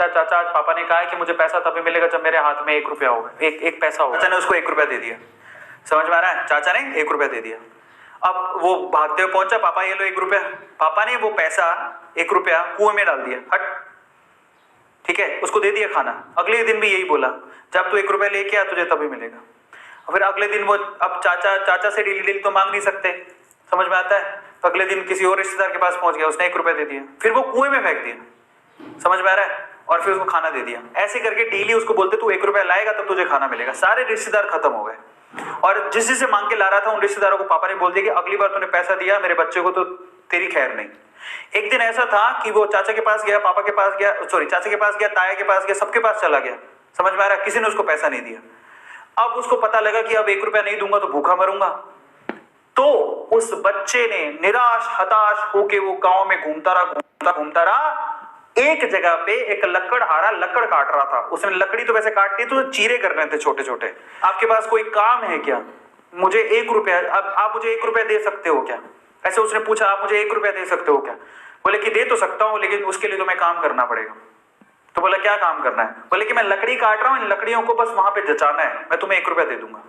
चाचा आज पापा ने कहा है कि मुझे पैसा तभी मिलेगा जब मेरे हाथ में 1 रुपया होगा, एक पैसा होगा। चाचा ने उसको 1 रुपया दे दिया, समझ में आ रहा है? चाचा ने 1 रुपया दे दिया। अब वो भागते हुए पहुंचा, पापा ये लो 1 रुपया। पापा ने वो पैसा 1 रुपया कुएं में डाल दिया, हट, ठीक है, उसको दे दिया खाना। अगले दिन भी यही बोला, जब तू 1 रुपया लेके आ तुझे तभी मिलेगा। फिर अगले दिन वो, अब चाचा से डेली तो मांग नहीं सकते, समझ में आता है? तो अगले दिन किसी और रिश्तेदार के पास पहुंच गया, उसने 1 रुपया दे दिया, फिर वो कुएं में फेंक दिया, समझ में आ रहा है? और फिर उसको खाना दे दिया। ऐसे करके डेली उसको बोलते तू 1 रुपया लाएगा तब तुझे खाना मिलेगा। सारे रिश्तेदार खत्म हो गए और जिस से मांग के ला रहा था उन रिश्तेदारों को पापा ने बोल दिया कि अगली बार तूने पैसा दिया मेरे बच्चे को तो तेरी खैर नहीं। एक दिन ऐसा था कि वो चाचा के पास गया, पापा के पास गया, सॉरी चाचा के पास गया, ताया के पास गया, सबके पास चला गया, समझ में आ रहा है? किसी ने उसको पैसा नहीं दिया। अब उसको पता लगा कि अब 1 रुपया नहीं दूंगा तो भूखा मरूंगा। तो उस बच्चे ने निराश हताश होके वो गांव में घूमता रहा। एक जगह पे एक लकड़हारा लकड़ काट रहा था। उसने लकड़ी तो वैसे काटती तो चीरे कर रहे थे छोटे छोटे। आपके पास कोई काम है क्या? मुझे 1 रुपया, अब आप मुझे 1 रुपया दे सकते हो क्या? ऐसे उसने पूछा, आप मुझे 1 रुपया दे सकते हो क्या? बोले कि दे तो सकता हूं लेकिन उसके लिए तो मैं काम करना पड़ेगा। तो बोला क्या काम करना है? बोले कि मैं लकड़ी काट रहा हूं, इन लकड़ियों को बस वहां पे जचाना है, मैं तुम्हें 1 रुपया दे दूंगा।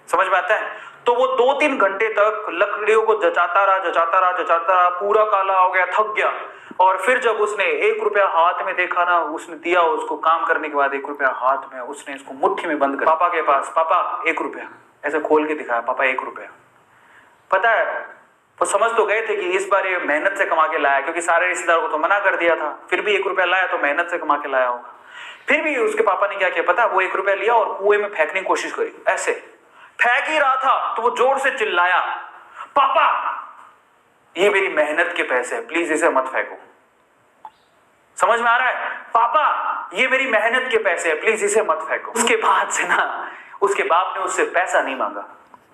समझ में आता है? तो वो 2-3 घंटे तक लकड़ियों को जचाता रहा, पूरा काला हो गया, थक गया। और फिर जब उसने 1 रुपया हाथ में देखा ना, उसने दिया उसको। काम करने के बाद 1 रुपया हाथ में, उसने इसको मुट्ठी में बंद कर पापा के पास, पापा 1 रुपया, ऐसे खोल के दिखाया, पापा 1 रुपया। पता है वो समझ तो गए थे कि इस बार ये मेहनत से कमा के लाया, क्योंकि सारे रिश्तेदारों को तो मना कर दिया था, फिर भी 1 रुपया लाया तो मेहनत से कमा के लाया होगा। फिर भी उसके पापा ने क्या किया पता? वो 1 रुपया लिया और कुएं में फेंकने की कोशिश करी। ऐसे फेंक ही रहा था तो वो जोर से चिल्लाया, पापा ये मेरी मेहनत के पैसे हैं, प्लीज इसे मत फेंको। समझ में आ रहा है? पापा ये मेरी मेहनत के पैसे हैं, प्लीज इसे मत फेंको। उसके बाद से ना उसके बाप ने उससे पैसा नहीं मांगा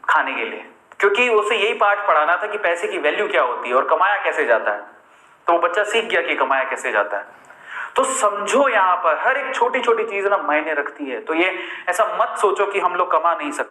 खाने के लिए, क्योंकि उसे यही पाठ पढ़ाना था कि पैसे की वैल्यू क्या होती है और कमाया कैसे जाता है। तो वो बच्चा सीख गया कि कमाया कैसे जाता है। तो समझो यहां पर हर एक छोटी छोटी चीज ना मायने रखती है। तो ये ऐसा मत सोचो कि हम लोग कमा नहीं सकते।